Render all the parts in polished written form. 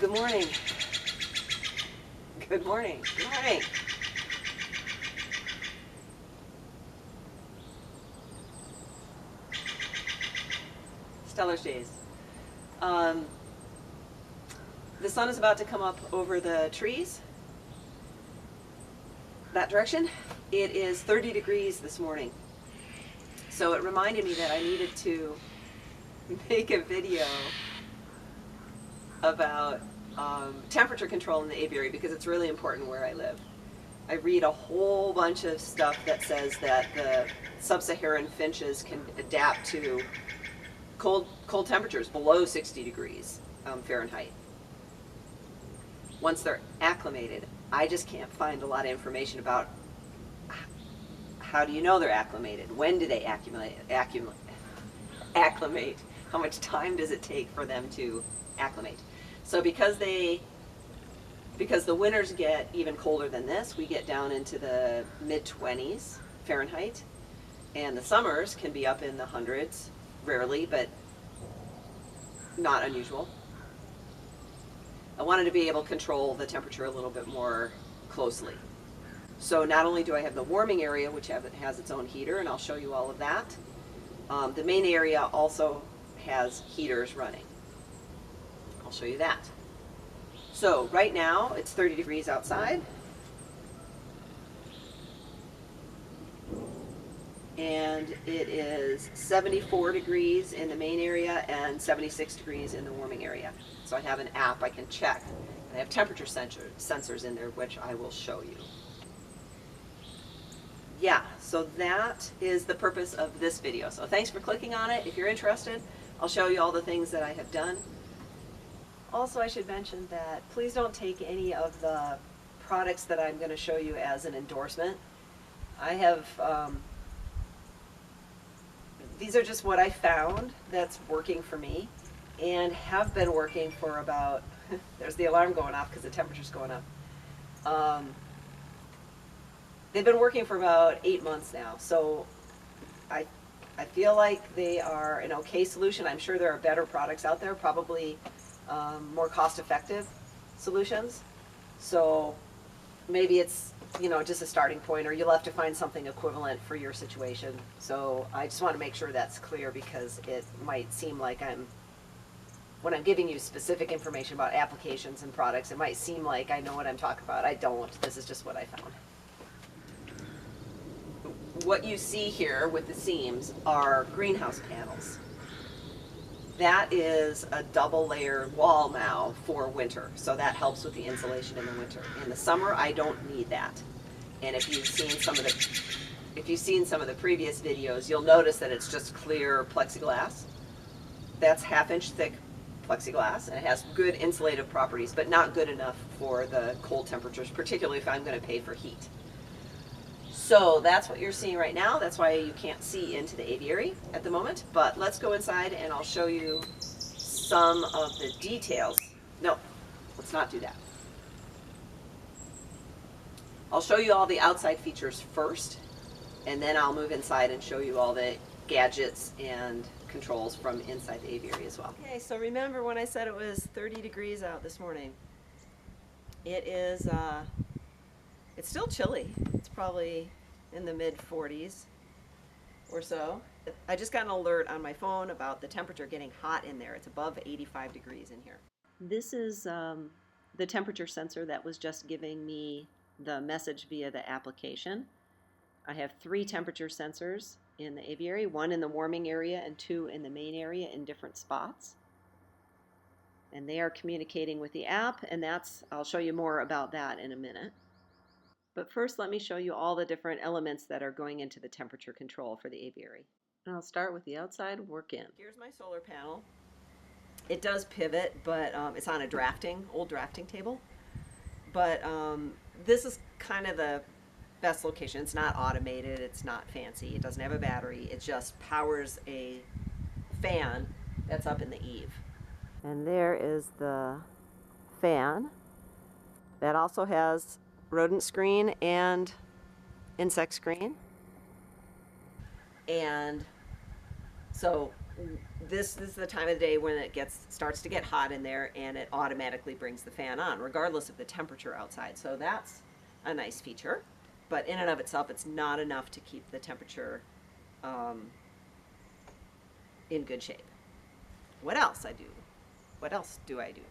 Good morning. Good morning. Good morning. Stellar's days. Um, the sun is about to come up over the trees. That direction. It is 30 degrees this morning. So it reminded me that I needed to make a video about temperature control in the aviary because it's really important where I live. I read a whole bunch of stuff that says that the sub-Saharan finches can adapt to cold temperatures below 60 degrees Fahrenheit. Once they're acclimated, I just can't find a lot of information about how do you know they're acclimated? When do they acclimate? How much time does it take for them to acclimate? So because the winters get even colder than this, we get down into the mid-20s Fahrenheit, and the summers can be up in the hundreds, rarely, but not unusual. I wanted to be able to control the temperature a little bit more closely. So not only do I have the warming area, which has its own heater, and I'll show you all of that, the main area also has heaters running. I'll show you that. So right now it's 30 degrees outside. And it is 74 degrees in the main area and 76 degrees in the warming area. So I have an app I can check. And I have temperature sensors in there, which I will show you. Yeah, so that is the purpose of this video. So thanks for clicking on it. If you're interested, I'll show you all the things that I have done. Also, I should mention that please don't take any of the products that I'm going to show you as an endorsement. I have these are just what I found that's working for me and have been working for about, there's the alarm going off because the temperature's going up. They've been working for about 8 months now, so I feel like they are an okay solution. I'm sure there are better products out there, probably more cost-effective solutions. So maybe it's just a starting point, or you'll have to find something equivalent for your situation. So I just want to make sure that's clear because it might seem like when I'm giving you specific information about applications and products, it might seem like I know what I'm talking about. I don't. This is just what I found. What you see here with the seams are greenhouse panels. That is a double layer wall now for winter, so that helps with the insulation in the winter. In the summer, I don't need that. And if you've seen some of the previous videos, you'll notice that it's just clear plexiglass. That's 1/2 inch thick plexiglass, and it has good insulative properties, but not good enough for the cold temperatures, particularly if I'm going to pay for heat. So that's what you're seeing right now. That's why you can't see into the aviary at the moment. But let's go inside and I'll show you some of the details. No, let's not do that. I'll show you all the outside features first, and then I'll move inside and show you all the gadgets and controls from inside the aviary as well. Okay, so remember when I said it was 30 degrees out this morning? It is, it's still chilly. It's probably in the mid-40s or so. I just got an alert on my phone about the temperature getting hot in there. It's above 85 degrees in here. This is the temperature sensor that was just giving me the message via the application. I have 3 temperature sensors in the aviary, 1 in the warming area and 2 in the main area in different spots. And they are communicating with the app, and I'll show you more about that in a minute. But first, let me show you all the different elements that are going into the temperature control for the aviary. And I'll start with the outside work-in. Here's my solar panel. It does pivot, but it's on a old drafting table. But this is kind of the best location. It's not automated, it's not fancy, it doesn't have a battery, it just powers a fan that's up in the eave. And there is the fan that also has rodent screen and insect screen. And so this is the time of the day when it starts to get hot in there, and it automatically brings the fan on, regardless of the temperature outside. So that's a nice feature. But in and of itself, it's not enough to keep the temperature in good shape. What else I do? What else do I do?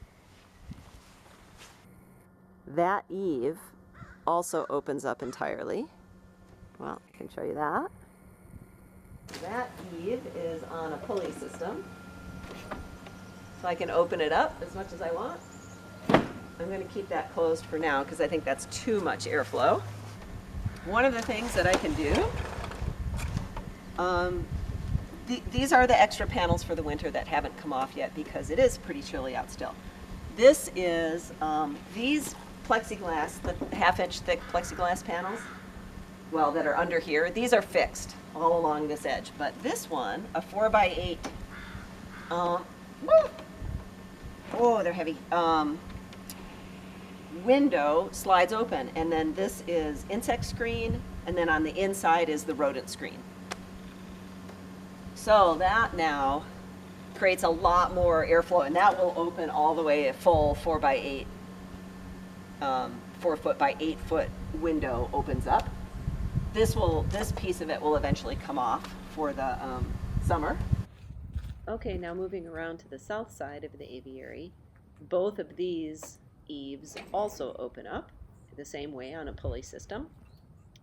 That eave also opens up entirely. Well, I can show you that. That eave is on a pulley system. So I can open it up as much as I want. I'm going to keep that closed for now because I think that's too much airflow. One of the things that I can do, these are the extra panels for the winter that haven't come off yet because it is pretty chilly out still. This is, these plexiglass, the half-inch thick plexiglass panels, well, that are under here, these are fixed all along this edge. But this one, a 4x8, oh, they're heavy, window slides open, and then this is insect screen, and then on the inside is the rodent screen. So that now creates a lot more airflow, and that will open all the way a full 4x8, 4 foot by 8 foot window opens up. This piece of it will eventually come off for the summer. Okay, now moving around to the south side of the aviary, both of these eaves also open up the same way on a pulley system,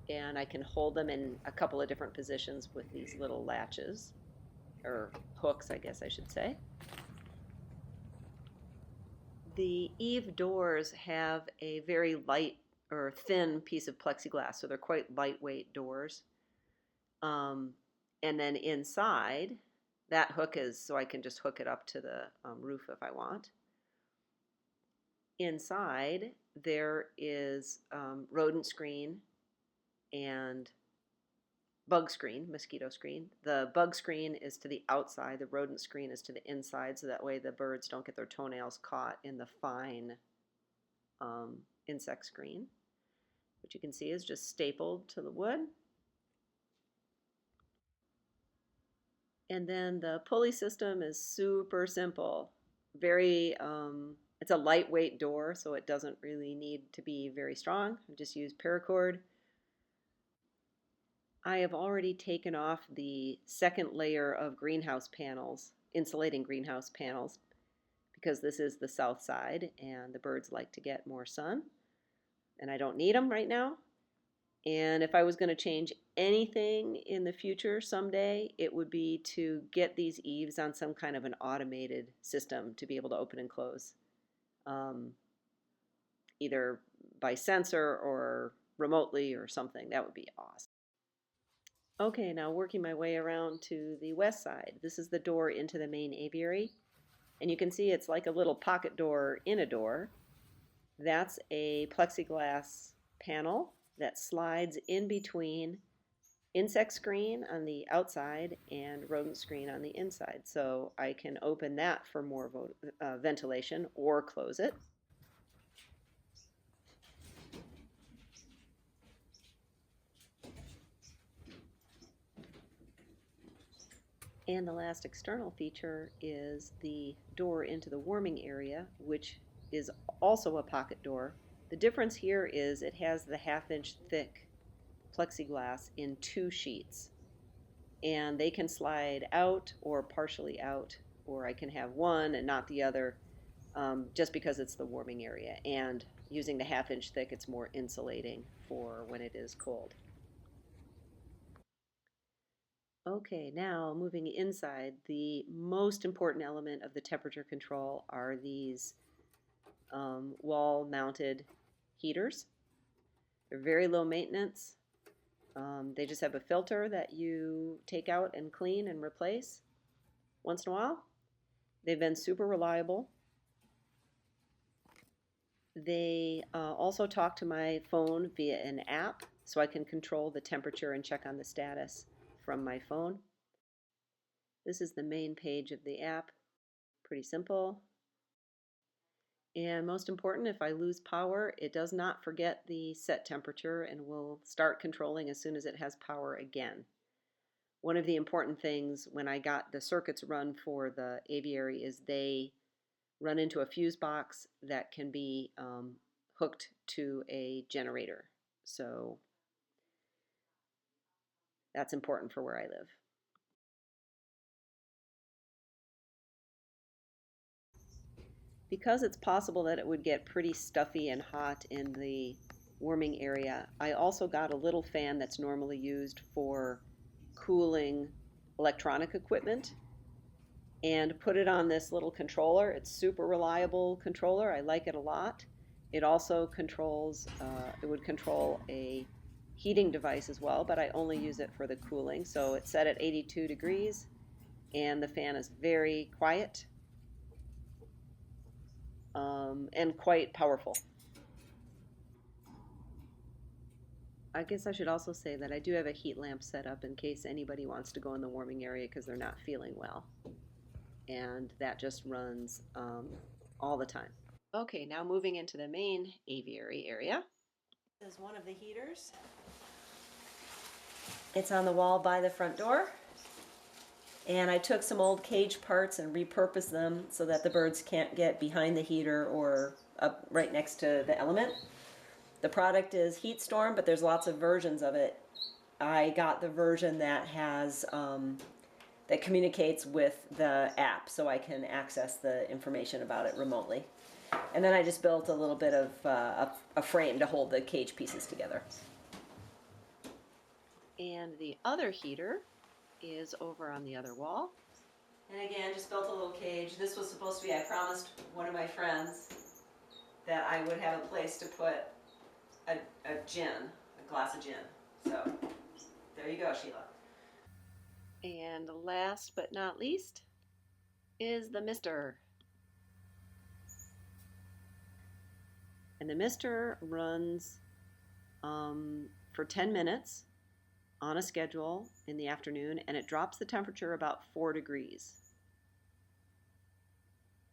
and I can hold them in a couple of different positions with these little latches, or hooks, I guess I should say. The eave doors have a very light or thin piece of plexiglass, so they're quite lightweight doors. And then inside, that hook is so I can just hook it up to the roof if I want. Inside, there is rodent screen and bug screen, mosquito screen. The bug screen is to the outside, the rodent screen is to the inside, so that way the birds don't get their toenails caught in the fine insect screen, which you can see is just stapled to the wood. And then the pulley system is super simple. It's a lightweight door, so it doesn't really need to be very strong. I just use paracord. I have already taken off the second layer of greenhouse panels, insulating greenhouse panels, because this is the south side and the birds like to get more sun. And I don't need them right now. And if I was going to change anything in the future someday, it would be to get these eaves on some kind of an automated system to be able to open and close, either by sensor or remotely or something. That would be awesome. Okay, now working my way around to the west side. This is the door into the main aviary. And you can see it's like a little pocket door in a door. That's a plexiglass panel that slides in between insect screen on the outside and rodent screen on the inside. So I can open that for more ventilation or close it. And the last external feature is the door into the warming area, which is also a pocket door. The difference here is it has the half-inch thick plexiglass in 2 sheets. And they can slide out or partially out, or I can have one and not the other, just because it's the warming area. And using the half-inch thick, it's more insulating for when it is cold. Okay, now moving inside, the most important element of the temperature control are these wall-mounted heaters. They're very low maintenance. They just have a filter that you take out and clean and replace once in a while. They've been super reliable. They also talk to my phone via an app, so I can control the temperature and check on the status from my phone. This is the main page of the app. Pretty simple. And most important, if I lose power, it does not forget the set temperature and will start controlling as soon as it has power again. one of the important things when I got the circuits run for the aviary is they run into a fuse box that can be hooked to a generator. So that's important for where I live. Because it's possible that it would get pretty stuffy and hot in the warming area, I also got a little fan that's normally used for cooling electronic equipment and put it on this little controller. It's super reliable controller. I like it a lot. It also controls, it would control a heating device as well, but I only use it for the cooling. So it's set at 82 degrees and the fan is very quiet and quite powerful. I guess I should also say that I do have a heat lamp set up in case anybody wants to go in the warming area because they're not feeling well. And that just runs all the time. Okay, now moving into the main aviary area. This is one of the heaters. It's on the wall by the front door. And I took some old cage parts and repurposed them so that the birds can't get behind the heater or up right next to the element. The product is Heat Storm, but there's lots of versions of it. I got the version that has that communicates with the app, so I can access the information about it remotely. And then I just built a little bit of a frame to hold the cage pieces together. And the other heater is over on the other wall. And again, just built a little cage. This was supposed to be, I promised one of my friends that I would have a place to put a glass of gin. So there you go, Sheila. And last but not least is the mister. And the mister runs for 10 minutes on a schedule in the afternoon, and it drops the temperature about 4 degrees.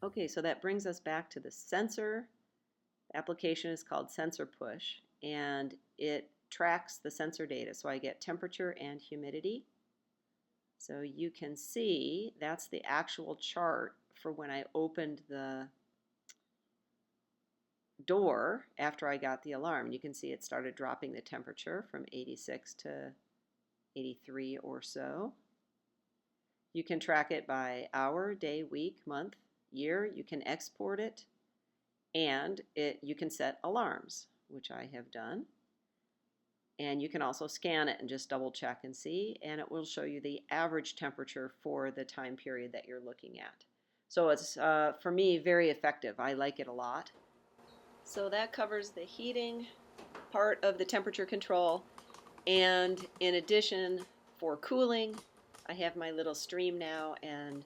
Okay, so that brings us back to the sensor. The application is called Sensor Push, and it tracks the sensor data. So I get temperature and humidity. So you can see that's the actual chart for when I opened the door after I got the alarm. You can see it started dropping the temperature from 86 to 83 or so. You can track it by hour, day, week, month, year. You can export it, and you can set alarms, which I have done. And you can also scan it and just double check and see, and it will show you the average temperature for the time period that you're looking at. So it's, for me, very effective. I like it a lot. So that covers the heating part of the temperature control. And in addition, for cooling, I have my little stream now, and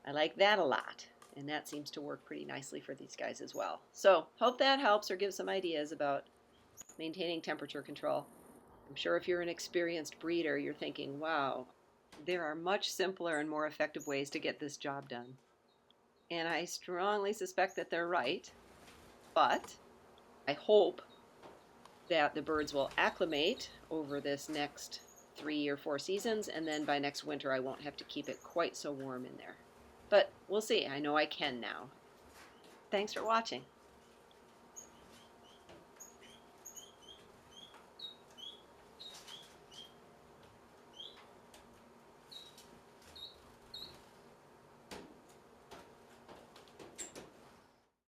I like that a lot. And that seems to work pretty nicely for these guys as well. So hope that helps or gives some ideas about maintaining temperature control. I'm sure if you're an experienced breeder, you're thinking, wow, there are much simpler and more effective ways to get this job done. And I strongly suspect that they're right, but I hope that the birds will acclimate over this next 3 or 4 seasons, and then by next winter I won't have to keep it quite so warm in there. But we'll see. I know I can now. Thanks for watching.